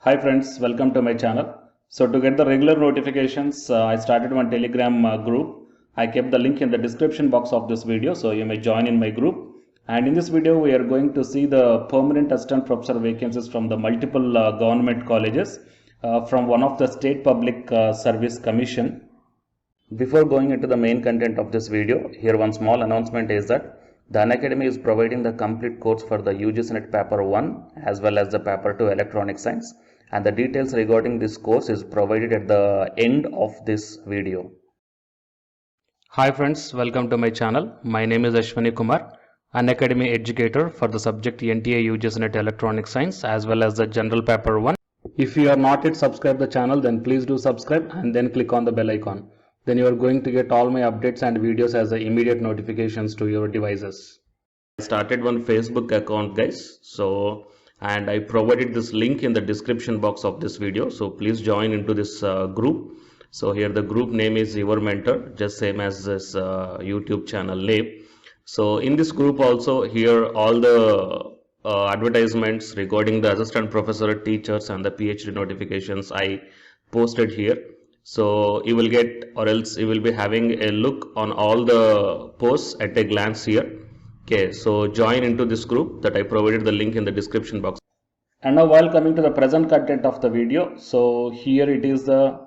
Hi friends, welcome to my channel. So to get the regular notifications, I started one Telegram group. I kept the link in the description box of this video, so you may join in my group. And in this video, we are going to see the permanent assistant professor vacancies from the multiple government colleges from one of the state public service commission. Before going into the main content of this video, here one small announcement is that the Unacademy is providing the complete course for the UGC NET Paper 1 as well as the Paper 2 Electronic Science, and the details regarding this course is provided at the end of this video. Hi friends, welcome to my channel. My name is Ashwani Kumar, Unacademy educator for the subject NTA UGC NET Electronic Science as well as the General Paper 1. If you are not yet subscribed the channel, then please do subscribe and then click on the bell icon. Then you are going to get all my updates and videos as the immediate notifications to your devices. I started one Facebook account, guys. And I provided this link in the description box of this video. So please join into this group. So here the group name is Your Mentor, just same as this YouTube channel name. So in this group also, here all the advertisements regarding the assistant professor, teachers and the PhD notifications I posted here. So you will get, or else you will be having a look on all the posts at a glance here. Okay, so join into this group that I provided the link in the description box. And now while coming to the present content of the video, so here it is the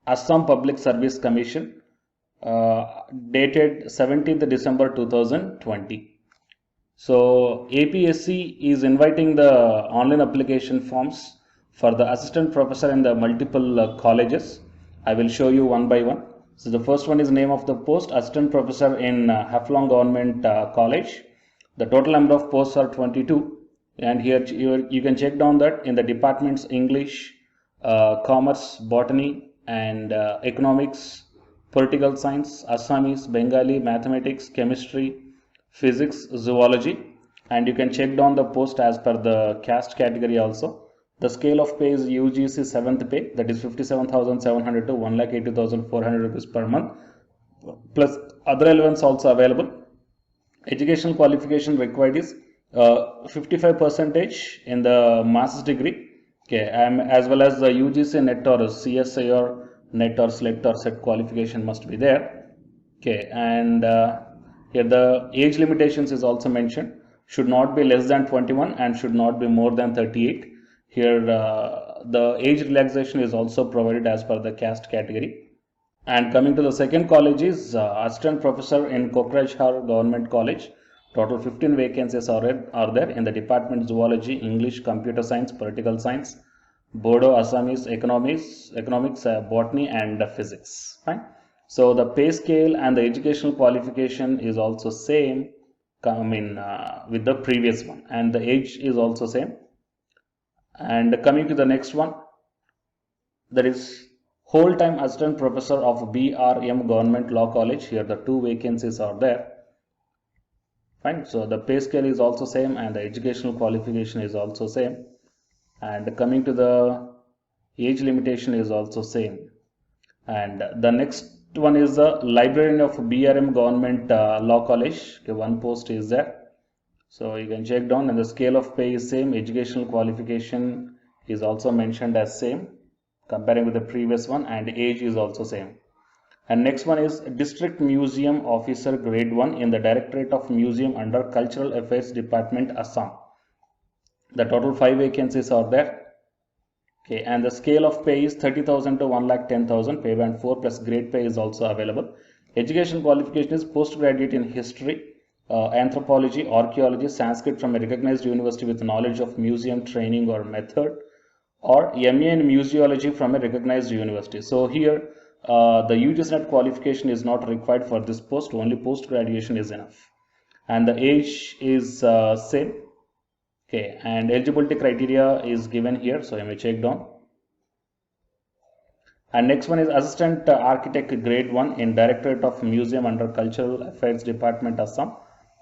Assam Public Service Commission dated 17th December 2020. So APSC is inviting the online application forms for the assistant professor in the multiple colleges. I will show you one by one. So the first one is name of the post, assistant professor in Haflong Government College. The total number of posts are 22, and here you can check down that in the departments English, commerce, botany and economics, political science, Assamese, Bengali, mathematics, chemistry, physics, zoology, and you can check down the post as per the caste category also. The scale of pay is UGC 7th pay, that is 57,700 to 1,80,400 rupees per month, plus other elements also available. Educational qualification required is 55% in the master's degree, okay, as well as the UGC NET or CSI or NET or SLET or SET qualification must be there, okay, and here the age limitations is also mentioned, should not be less than 21 and should not be more than 38. Here the age relaxation is also provided as per the caste category. And coming to the second college is assistant professor in Kokrajhar Government College. Total 15 vacancies are there in the department zoology, English, computer science, political science, Bodo, Assamese, economics, botany and physics. Fine. So the pay scale and the educational qualification is also same, with the previous one, and the age is also same. And coming to the next one, that is whole-time assistant professor of BRM Government Law College. Here the 2 vacancies are there. Fine. So the pay scale is also same and the educational qualification is also same. And coming to the age limitation is also same. And the next one is the librarian of BRM Government Law College. Okay, 1 post is there. So you can check down, and the scale of pay is same, educational qualification is also mentioned as same comparing with the previous one, and age is also same. And next one is district museum officer grade 1 in the Directorate of Museum under Cultural Affairs Department, Assam. The total 5 vacancies are there. Okay, and the scale of pay is 30,000 to 1,10,000, pay band 4 plus grade pay is also available. Education qualification is postgraduate in history, anthropology, archaeology, Sanskrit from a recognized university with knowledge of museum training or method, or MA in museology from a recognized university. So here the UGC NET qualification is not required for this post, only post graduation is enough, and the age is same. Okay, and eligibility criteria is given here, so you may check down. And next one is assistant architect grade 1 in Directorate of Museum under Cultural Affairs Department, Assam.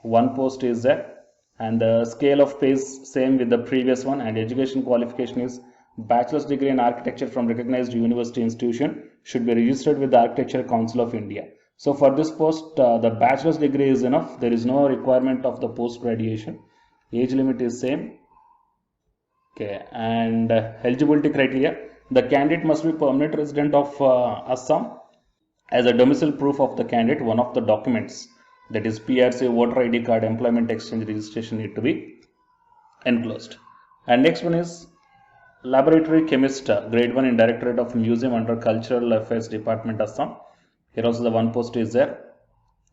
1 post is there, and the scale of pay is same with the previous one, and education qualification is bachelor's degree in architecture from recognized university institution, should be registered with the Architecture Council of India. So for this post the bachelor's degree is enough, there is no requirement of the post graduation. Age limit is same. Okay, and eligibility criteria. The candidate must be permanent resident of Assam. As a domicile proof of the candidate, one of the documents, that is PRC, voter ID card, employment exchange registration, need to be enclosed. And next one is laboratory chemist, grade 1 in Directorate of Museum under Cultural Affairs Department, Assam. Here also the one post is there.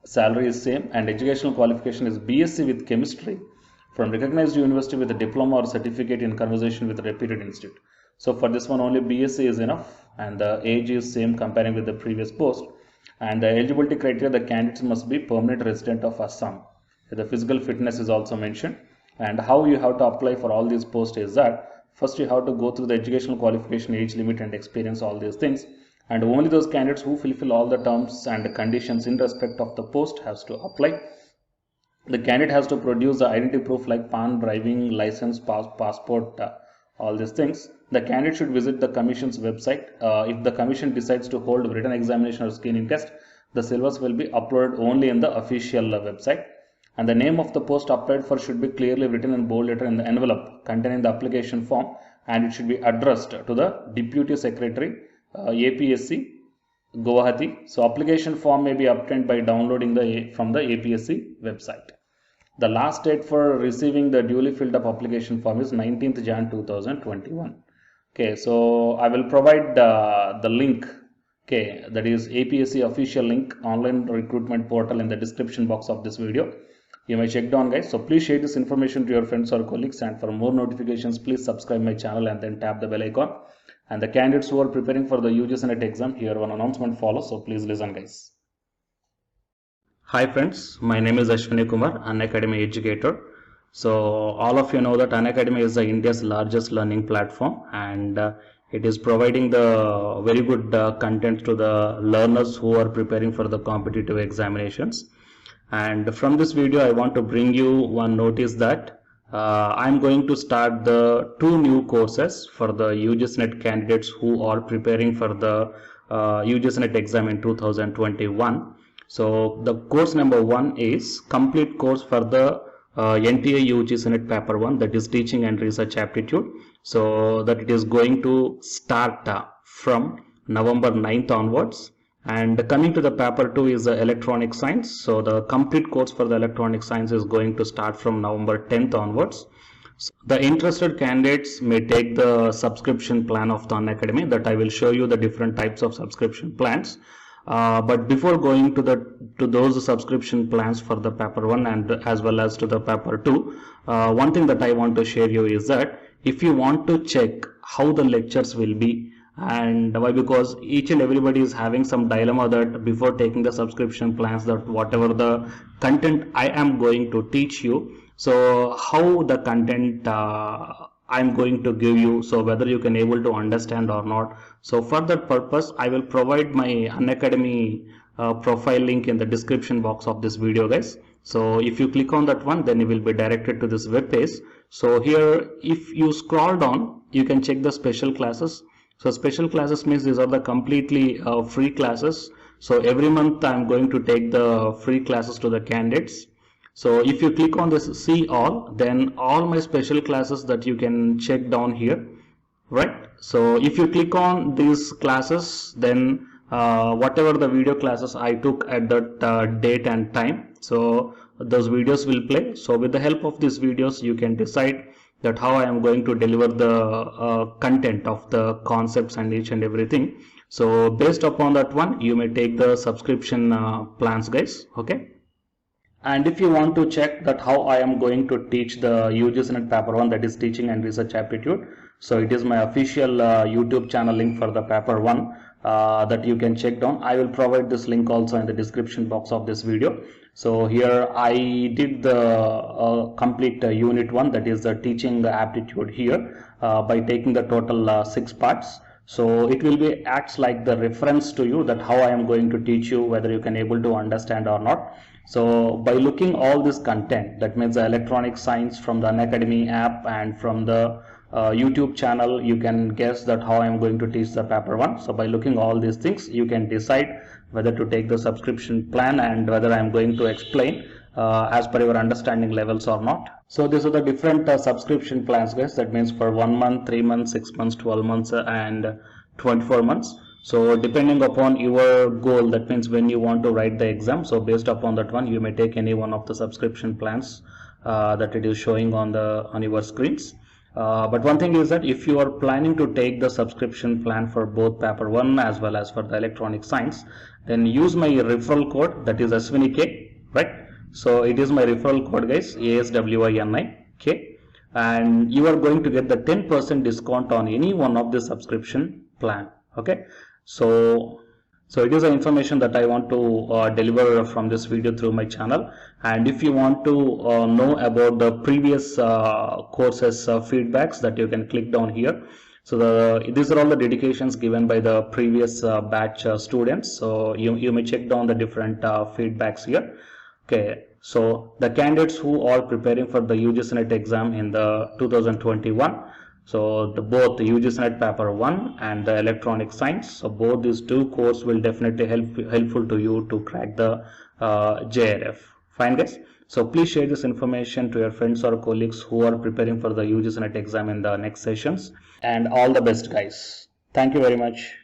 Salary is same, and educational qualification is BSc with chemistry from recognized university with a diploma or certificate in conversation with a reputed institute. So for this one only BSc is enough, and the age is same comparing with the previous post. And the eligibility criteria, the candidates must be permanent resident of Assam. The physical fitness is also mentioned. And how you have to apply for all these posts is that first you have to go through the educational qualification, age limit and experience, all these things. And only those candidates who fulfill all the terms and conditions in respect of the post has to apply. The candidate has to produce the identity proof like PAN, driving license, passport, all these things. The candidate should visit the commission's website. If the commission decides to hold written examination or screening test, the syllabus will be uploaded only in the official website. And the name of the post applied for should be clearly written in bold letter in the envelope containing the application form, and it should be addressed to the Deputy Secretary, APSC, Guwahati. So application form may be obtained by downloading from the APSC website. The last date for receiving the duly filled up application form is 19th Jan 2021. Okay, so I will provide the link, okay, that is APSC official link, online recruitment portal, in the description box of this video. You may check down, guys. So please share this information to your friends or colleagues, and for more notifications please subscribe my channel and then tap the bell icon. And the candidates who are preparing for the UGC NET exam, here one announcement follows, so please listen, guys. Hi friends, my name is Ashwini Kumar, Unacademy educator. So all of you know that Unacademy is India's largest learning platform, and it is providing the very good content to the learners who are preparing for the competitive examinations. And from this video I want to bring you one notice that I'm going to start the 2 new courses for the UGC NET candidates who are preparing for the UGC NET exam in 2021. So the course number 1 is complete course for the NTA UGC NET paper 1, that is teaching and research aptitude. So that it is going to start from November 9th onwards. And coming to the paper 2 is the electronic science. So the complete course for the electronic science is going to start from November 10th onwards. So the interested candidates may take the subscription plan of the Unacademy, that I will show you the different types of subscription plans. But before going to those subscription plans for the paper 1 and as well as to the paper 2, one thing that I want to share you is that if you want to check how the lectures will be, and why, because each and everybody is having some dilemma that before taking the subscription plans, that whatever the content I am going to teach you, so how the content I'm going to give you, so whether you can able to understand or not. So for that purpose I will provide my Unacademy profile link in the description box of this video, guys. So if you click on that one, then you will be directed to this web page. So here if you scroll down, you can check the special classes. So special classes means these are the completely free classes. So every month I am going to take the free classes to the candidates. So if you click on this see all, then all my special classes that you can check down here, right? So if you click on these classes, then whatever the video classes I took at that date and time, so those videos will play. So with the help of these videos you can decide that how I am going to deliver the content of the concepts and each and everything. So based upon that one, you may take the subscription plans, guys. Okay. And if you want to check that how I am going to teach the UGC NET paper 1, that is teaching and research aptitude, so it is my official YouTube channel link for the paper 1 that you can check down. I will provide this link also in the description box of this video. So here I did the complete unit 1, that is the teaching aptitude here by taking the total 6 parts. So it will be acts like the reference to you that how I am going to teach you, whether you can able to understand or not. So by looking all this content, that means the electronic science from the Unacademy app and from the YouTube channel, you can guess that how I am going to teach the paper 1. So by looking all these things, you can decide whether to take the subscription plan and whether I am going to explain as per your understanding levels or not. So these are the different subscription plans, guys. That means for 1 month, 3 months, 6 months, 12 months, and 24 months. So depending upon your goal, that means when you want to write the exam, so based upon that one, you may take any one of the subscription plans that it is showing on your screens. But one thing is that if you are planning to take the subscription plan for both paper 1 as well as for the electronic science, then use my referral code, that is ASWINIK, right? So it is my referral code, guys, ASWINIK, and you are going to get the 10% discount on any one of the subscription plan. Okay, so it is the information that I want to deliver from this video through my channel. And if you want to know about the previous courses feedbacks, that you can click down here. So these are all the dedications given by the previous batch students. So you may check down the different feedbacks here. Okay, so the candidates who are preparing for the UGC NET exam in the 2021, so both the UGC NET paper 1 and the electronic science, so both these two courses will definitely helpful to you to crack the JRF. Fine, guys. So please share this information to your friends or colleagues who are preparing for the UGC NET exam in the next sessions. And all the best, guys. Thank you very much.